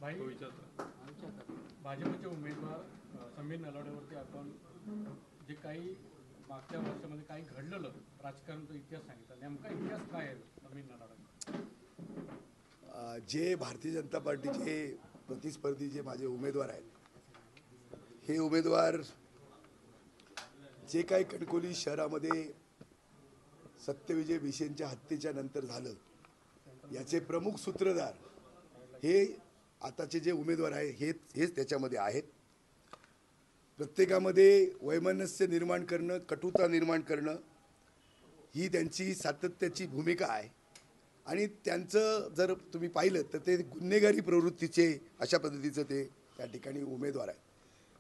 भाई भाजपचे उमेदवार समीर नलावडेवरती आपण जे काही मागच्या वर्षामध्ये काही घडलेलं राजकारणाचा इतिहास सांगितला, नेमका इतिहास काय आहे समीर नलावडे? जे भारतीय जनता पार्टीचे प्रतिस्पर्धी जे माझे उमेदवार आहेत, हे उमेदवार जे काही कणकवली शहरामध्ये सत्यविजय विषेंच्या हत्येच्या नंतर झालं, याचे प्रमुख सूत्रधार हे आताचे जे उमेदवार आहेत हेच त्याच्यामध्ये आहेत. प्रत्येकामध्ये वैमनस्य निर्माण करणं, कटुता निर्माण करणं ही त्यांची सातत्याची भूमिका आहे. आणि त्यांचं जर तुम्ही पाहिलं तर ते गुन्हेगारी प्रवृत्तीचे अशा पद्धतीचं ते त्या ठिकाणी उमेदवार आहे.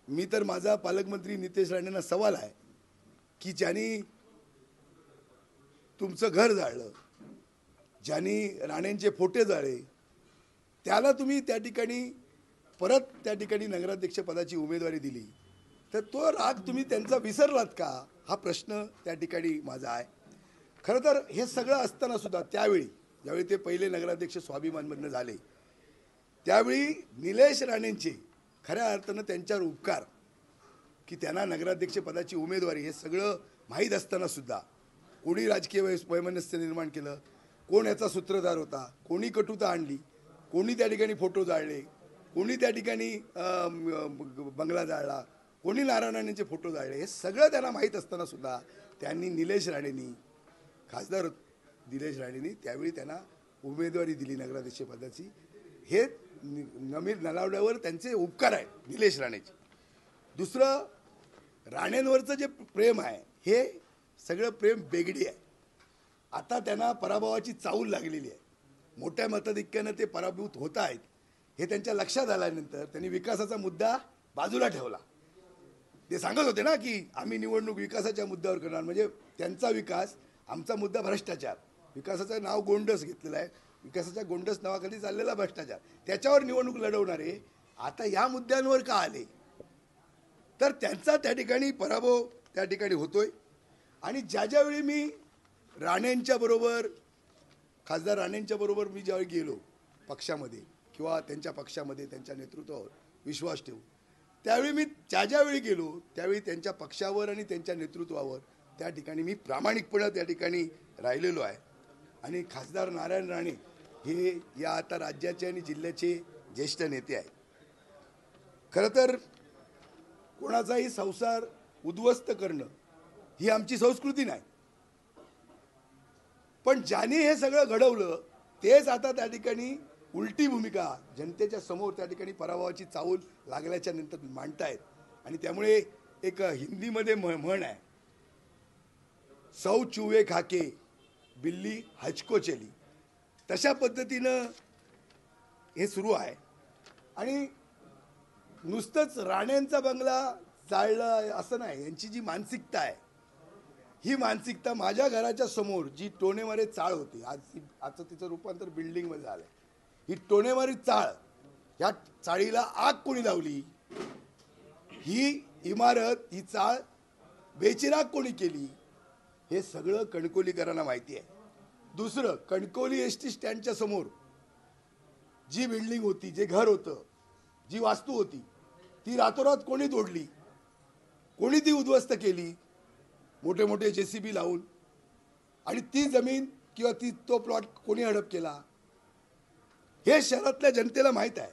मी तर माझा पालकमंत्री नितेश राणेंना सवाल आहे की ज्यांनी तुमचं घर जाळलं, ज्यांनी राणेंचे फोटे जाळे, त्याला तुम्ही त्या ठिकाणी परत त्या ठिकाणी नगराध्यक्ष पदाची उमेदवारी दिली, तर तो राग तुम्ही त्यांचा विसरलात का, हा प्रश्न त्या ठिकाणी माझा आहे. खरं तर हे सगळं असताना सुद्धा त्यावेळी ज्यावेळी ते पहिले नगराध्यक्ष स्वाभिमानमधनं झाले, त्यावेळी निलेश राणेंचे खऱ्या अर्थानं त्यांच्यावर उपकार की त्यांना नगराध्यक्ष पदाची उमेदवारी हे सगळं माहीत असताना सुद्धा कोणी राजकीय वैमनस्य निर्माण केलं, कोण याचा सूत्रधार होता, कोणी कटुता आणली, कोणी त्या ठिकाणी फोटो जाळले, कोणी त्या ठिकाणी बंगला जाळला, कोणी नारायण राणेंचे फोटो जाळले, हे सगळं त्यांना माहीत असताना सुद्धा त्यांनी खासदार निलेश राणेंनी त्यावेळी त्यांना उमेदवारी दिली नगराध्यक्ष पदाची. हे नलावड्यावर त्यांचे उपकार आहेत निलेश राणेचे. दुसरं, राणेंवरचं जे प्रेम आहे हे सगळं प्रेम बेगडी आहे. आता त्यांना पराभवाची चाहूल लागलेली आहे. मोठ्या मताधिक्यानं ते पराभूत होत आहेत हे त्यांच्या लक्षात आल्यानंतर त्यांनी विकासाचा मुद्दा बाजूला ठेवला. ते सांगत होते ना की आम्ही निवडणूक विकासाच्या मुद्द्यावर करणार, म्हणजे त्यांचा विकास, आमचा मुद्दा भ्रष्टाचार. विकासाचं नाव गोंडस घेतलेलं आहे, विकासाच्या गोंडस नावाखाली चाललेला भ्रष्टाचार, त्याच्यावर निवडणूक लढवणारे आता या मुद्द्यांवर का आले, तर त्यांचा त्या ठिकाणी पराभव त्या ठिकाणी होतोय. आणि ज्यावेळी मी राणेंच्या बरोबर, खासदार राणेंच्या बरोबर मी ज्यावेळी गेलो पक्षामध्ये किंवा त्यांच्या पक्षामध्ये त्यांच्या नेतृत्वावर विश्वास ठेवू, त्यावेळी मी ज्यावेळी गेलो त्यावेळी त्यांच्या पक्षावर आणि त्यांच्या नेतृत्वावर त्या ठिकाणी मी प्रामाणिकपणे त्या ठिकाणी राहिलेलो आहे. आणि खासदार नारायण राणे हे या आता राज्याचे आणि जिल्ह्याचे ज्येष्ठ नेते आहेत. खरं तर कोणाचाही संसार उद्ध्वस्त करणं ही आमची संस्कृती नाही, पण ज्यांनी हे सगळं घडवलं तेच आता त्या ठिकाणी उलटी भूमिका जनतेच्या समोर त्या ठिकाणी पराभवाची चाहूल लागल्याच्या नंतर मांडतायत. आणि त्यामुळे एक हिंदीमध्ये म्हण आहे, सौ चूहे खाके बिल्ली हचको चली, तशा पद्धतीनं हे सुरू आहे. आणि नुसतंच राणेंचा बंगला जाळला असं नाही, यांची जी मानसिकता आहे ही मानसिकता माझ्या घराच्या समोर जी टोनेमारे चाळ होती, आजचं तिचं रूपांतर बिल्डिंगमध्ये झालं, ही टोनेमारी चाळ, या चाळीला आग कोणी लावली, ही इमारत, ही चाळ बेचिराग कोणी केली, हे सगळं कणकवलीकरांना माहिती आहे. दुसरं, कणकवली एस टी स्टँडच्या समोर जी बिल्डिंग होती, जे घर होतं, जी वास्तू होती, ती रातोरात कोणी तोडली, कोणी ती उद्ध्वस्त केली, मोठे मोठे JCB लावून, आणि ती जमीन किंवा तो प्लॉट कोणी हडप केला, हे शहरातल्या जनतेला माहीत आहे.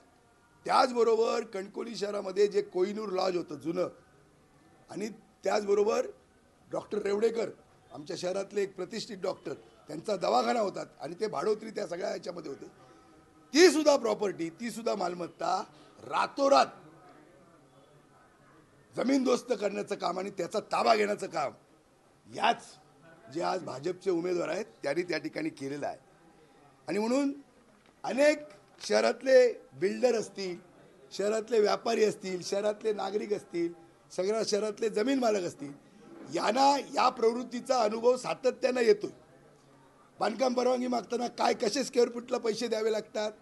त्याचबरोबर कणकवली शहरामध्ये जे कोहिनूर लॉज होतं जुनं, आणि त्याचबरोबर डॉक्टर रेवडेकर आमच्या शहरातले एक प्रतिष्ठित डॉक्टर, त्यांचा दवाखाना होता आणि ते भाडोत्री त्या सगळ्या याच्यामध्ये होते, ती सुद्धा प्रॉपर्टी, ती सुद्धा मालमत्ता रातोरात जमीनदोस्त करण्याचं काम आणि त्याचा ताबा घेण्याचं काम याच जे आज भाजपचे उमेदवार आहेत त्यांनी त्या ठिकाणी केलेलं आहे. आणि म्हणून अनेक शहरातले बिल्डर असतील, शहरातले व्यापारी असतील, शहरातले नागरिक असतील, सगळ्या शहरातले जमीन मालक असतील, यांना या प्रवृत्तीचा अनुभव सातत्यानं येतोय. बांधकाम परवानगी मागताना कसे स्क्वेअर फूटला पैसे द्यावे लागतात,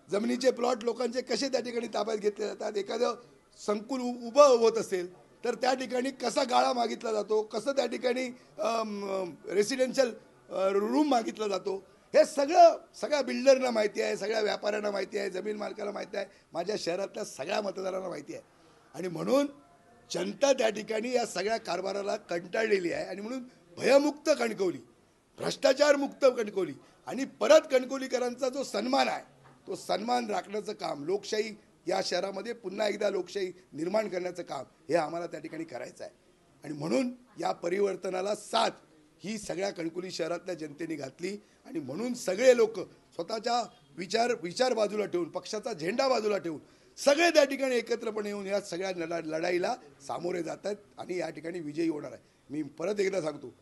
जमिनीचे प्लॉट लोकांचे कसे त्या ठिकाणी ताब्यात घेतले जातात, एखादं संकुल उभं होत असेल तर त्या ठिकाणी कसा गाळा मागितला जातो, कसं त्या ठिकाणी रेसिडेन्शियल रूम मागितला जातो, हे सगळ्या बिल्डरना माहिती आहे, सगळ्या व्यापाऱ्यांना माहिती आहे, जमीन मालकाला माहिती आहे, माझ्या शहरातल्या सगळ्या मतदारांना माहिती आहे. आणि म्हणून जनता त्या ठिकाणी या सगळ्या कारभाराला कंटाळलेली आहे आणि म्हणून भयमुक्त कणकवली, भ्रष्टाचारमुक्त कणकवली आणि परत कणकवलीकरांचा जो सन्मान आहे तो सन्मान राखण्याचं काम, लोकशाही या शहरामध्ये पुन्हा एकदा लोकशाही निर्माण करण्याचं काम हे आम्हाला त्या ठिकाणी करायचं आहे. आणि म्हणून या परिवर्तनाला साथ ही सगळ्या कणकवली शहरातल्या जनतेने घातली आणि म्हणून सगळे लोक स्वतःच्या विचार बाजूला ठेवून, पक्षाचा झेंडा बाजूला ठेवून सगळे त्या ठिकाणी एकत्रपणे येऊन या सगळ्या लढाईला सामोरे जात आहेत आणि या ठिकाणी विजयी होणार आहे. मी परत एकदा सांगतो,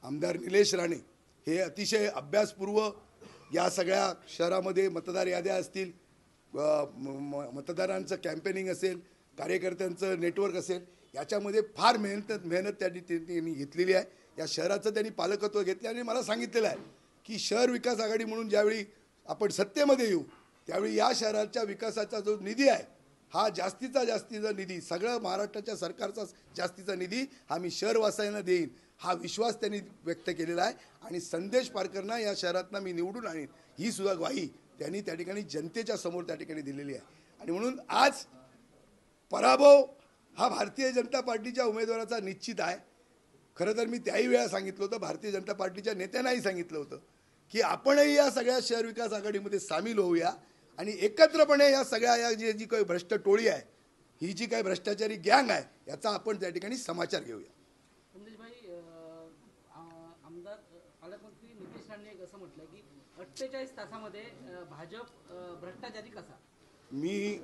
आमदार निलेश राणे हे अतिशय अभ्यासपूर्व या सगळ्या शहरामध्ये मतदार याद्या असतील, मतदारांचं कॅम्पेनिंग असेल, कार्यकर्त्यांचं नेटवर्क असेल, याच्यामध्ये फार मेहनत त्यांनी घेतलेली आहे. या शहराचं त्यांनी पालकत्व घेतलं आणि मला सांगितलेलं आहे की शहर विकास आघाडी म्हणून ज्यावेळी आपण सत्तेमध्ये येऊ त्यावेळी या शहराच्या विकासाचा जो निधी आहे हा जास्तीचा निधी, सगळं महाराष्ट्राच्या सरकारचा जास्तीचा निधी हा मी शहरवासियांना देईन हा विश्वास त्यांनी व्यक्त केलेला आहे. आणि संदेश पारकरना या शहरातनं मी निवडून आणीन ही सुद्धा ग्वाही त्यांनी त्या ठिकाणी जनतेच्या समोर त्या ठिकाणी दिलेली आहे. आणि म्हणून आज पराभव हा भारतीय जनता पार्टीच्या उमेदवाराचा निश्चित आहे. खरं तर मी त्याही वेळा सांगितलं होतं, भारतीय जनता पार्टीच्या नेत्यांनाही सांगितलं होतं की आपणही या सगळ्या शहर विकास आघाडीमध्ये सामील होऊया आणि एकत्रपणे या सगळ्या या जी काही भ्रष्ट टोळी आहे, ही जी काही भ्रष्टाचारी गँग आहे, याचा आपण त्या ठिकाणी समाचार घेऊया. आमदार पालकमंत्री नितेश राणे असं म्हटलं की 48 तासामध्ये भाजप भ्रष्टाचारी कसा. मी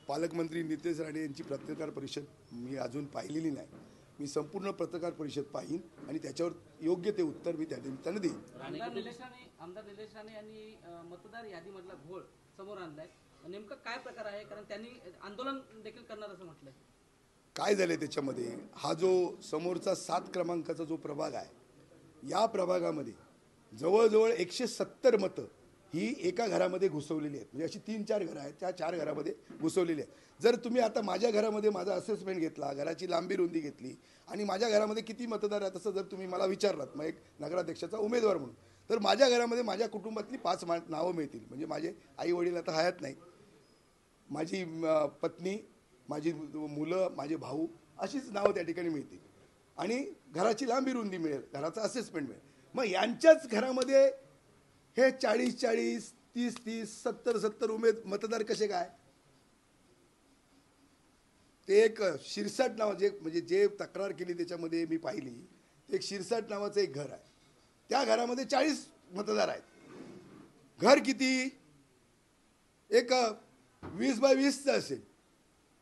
पालकमंत्री नितेश राणे यांची पत्रकार परिषद मी अजून पाहिलेली नाही. मी संपूर्ण पत्रकार परिषद पाहीन आणि त्याच्यावर योग्य ते उत्तर मी त्या निमित्तानं देईन. आमदार निलेश राणे यांनी मतदार यादीमधला घोळ समोर आणलाय. नेमकं काय प्रकार आहे, कारण त्यांनी आंदोलन देखील करणार असं म्हटलंय. काय झालंय त्याच्यामध्ये, हा जो समोरचा 7 क्रमांकाचा जो प्रभाग आहे, या प्रभागामध्ये जवळजवळ 170 मतं ही एका घरामध्ये घुसवलेली आहेत. म्हणजे अशी 3-4 घरं आहेत, त्या 4 घरामध्ये घुसवलेली आहेत. जर तुम्ही आता माझ्या घरामध्ये माझा असेसमेंट घेतला, घराची लांबी रुंदी घेतली आणि माझ्या घरामध्ये किती मतदार आहेत असं जर तुम्ही मला विचारलात, मग एक नगराध्यक्षाचा उमेदवार म्हणून, तर माझ्या घरामध्ये माझ्या कुटुंबातली 5 नावं मिळतील. म्हणजे माझे आई वडील आता हयात नाही, माझी पत्नी, माझी मुलं, माझे भाऊ, अशीच नावं त्या ठिकाणी मिळतील आणि घराची लांबी रुंदी मिळेल, घराचा असेसमेंट मिळेल. मग यांच्याच घरामध्ये हे 40-40, 30-30, 70-70 मतदार कसे काय. ते एक शिरसाट नाव म्हणजे जे तक्रार केली त्याच्यामध्ये मी पाहिली, एक शिरसाट नावाचं एक घर आहे, त्या घरामध्ये 40 मतदार आहेत. घर किती, एक 20 बाय 20 असेल.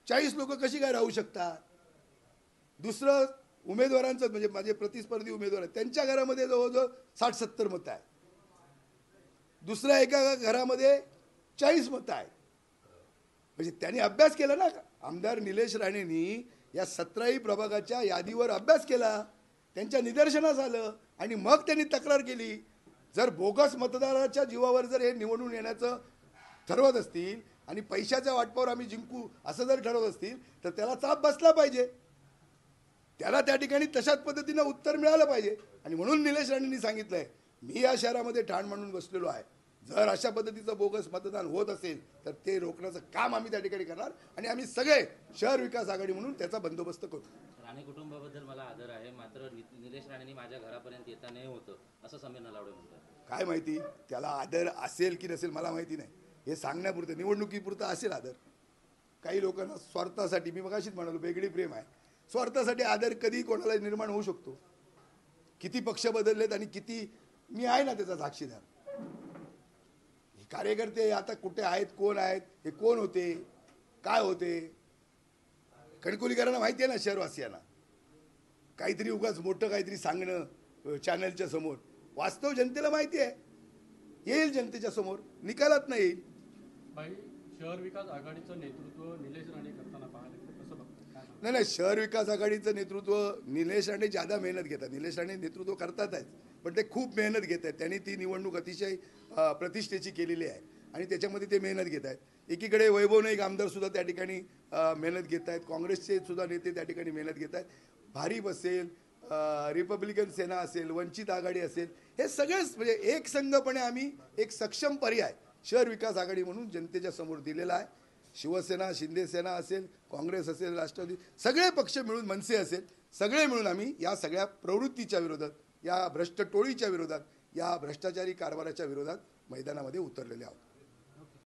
40 लोक कशी काय राहू शकतात. दुसरं उमेदवारांचं म्हणजे माझे प्रतिस्पर्धी उमेदवार आहेत त्यांच्या घरामध्ये जवळजवळ 60-70 मतं आहेत. दुसऱ्या एका घरामध्ये 40 मतं आहेत. म्हणजे त्यांनी अभ्यास केला ना. आमदार निलेश राणेंनी या 17ही प्रभागाच्या यादीवर अभ्यास केला, त्यांच्या निदर्शनास आलं आणि मग त्यांनी तक्रार केली. जर बोगस मतदाराच्या जीवावर जर हे निवडून येण्याचं ठरवत असतील आणि पैशाच्या वाटपावर आम्ही जिंकू असं जर ठरवत असतील तर त्याला चाप बसला पाहिजे, त्याला त्या ठिकाणी तशाच पद्धतीनं उत्तर मिळालं पाहिजे. आणि म्हणून निलेश राणेंनी सांगितलंय, मी या शहरामध्ये ठाण मांडून बसलेलो आहे, जर अशा पद्धतीचं बोगस मतदान होत असेल तर ते रोखण्याचं काम आम्ही त्या ठिकाणी करणार आणि आम्ही सगळे शहर विकास आघाडी म्हणून त्याचा बंदोबस्त करू. राणे कुटुंबाबद्दल मला आदर आहे, मात्र निलेश राणेंनी माझ्या घरापर्यंत येता नाही होतं असं समीर नलावडे म्हणतात. काय माहिती त्याला आदर असेल की नसेल मला माहिती नाही. हे सांगण्यापुरतं, निवडणुकीपुरतं असेल आदर. काही लोकांना स्वार्थासाठी, मी मगाशीच म्हणालो वेगळी प्रेम आहे, स्वार्थासाठी आदर कधी कोणाला निर्माण होऊ शकतो. किती पक्ष बदललेत आणि किती, मी आहे ना त्याचा साक्षीदार. कार्यकर्ते आता कुठे आहेत, कोण आहेत, हे कोण होते, काय होते, कणकवलीकरांना माहिती आहे ना, शहरवासियांना. काहीतरी उगाच मोठं काहीतरी सांगणं चॅनलच्या समोर, वास्तव जनतेला माहिती आहे. येईल जनतेच्या समोर, निकालात नाही येईल. भाई, शहर विकास आघाडीचं नेतृत्व निलेश राणे करताना पाहायला कसं बघतं. नाही, शहर विकास आघाडीचं नेतृत्व निलेश राणे ज्यादा मेहनत घेतात. निलेश राणे नेतृत्व करतातच, पण ते खूप मेहनत घेत आहेत. त्यांनी ती निवडणूक अतिशय प्रतिष्ठेची केलेली आहे आणि त्याच्यामध्ये ते मेहनत घेत आहेत. एकीकडे वैभव नाईक आमदार सुद्धा त्या ठिकाणी मेहनत घेत आहेत, काँग्रेसचे सुद्धा नेते त्या ठिकाणी मेहनत घेत आहेत. भारिप असेल, रिपब्लिकन सेना असेल, वंचित आघाडी असेल, हे सगळेच म्हणजे एक संघपणे आम्ही एक सक्षम पर्याय शहर विकास आघाडी म्हणून जनतेच्या समोर दिलेला आहे. शिवसेना, शिंदेसेना असेल, काँग्रेस असेल, राष्ट्रवादी सगळे पक्ष मिळून, मनसे असेल, सगळे मिळून आम्ही या सगळ्या प्रवृत्तीच्या विरोधात, या भ्रष्ट टोळीच्या विरोधात, या भ्रष्टाचारी कारभाराच्या विरोधात मैदानामध्ये उतरलेले आहोत.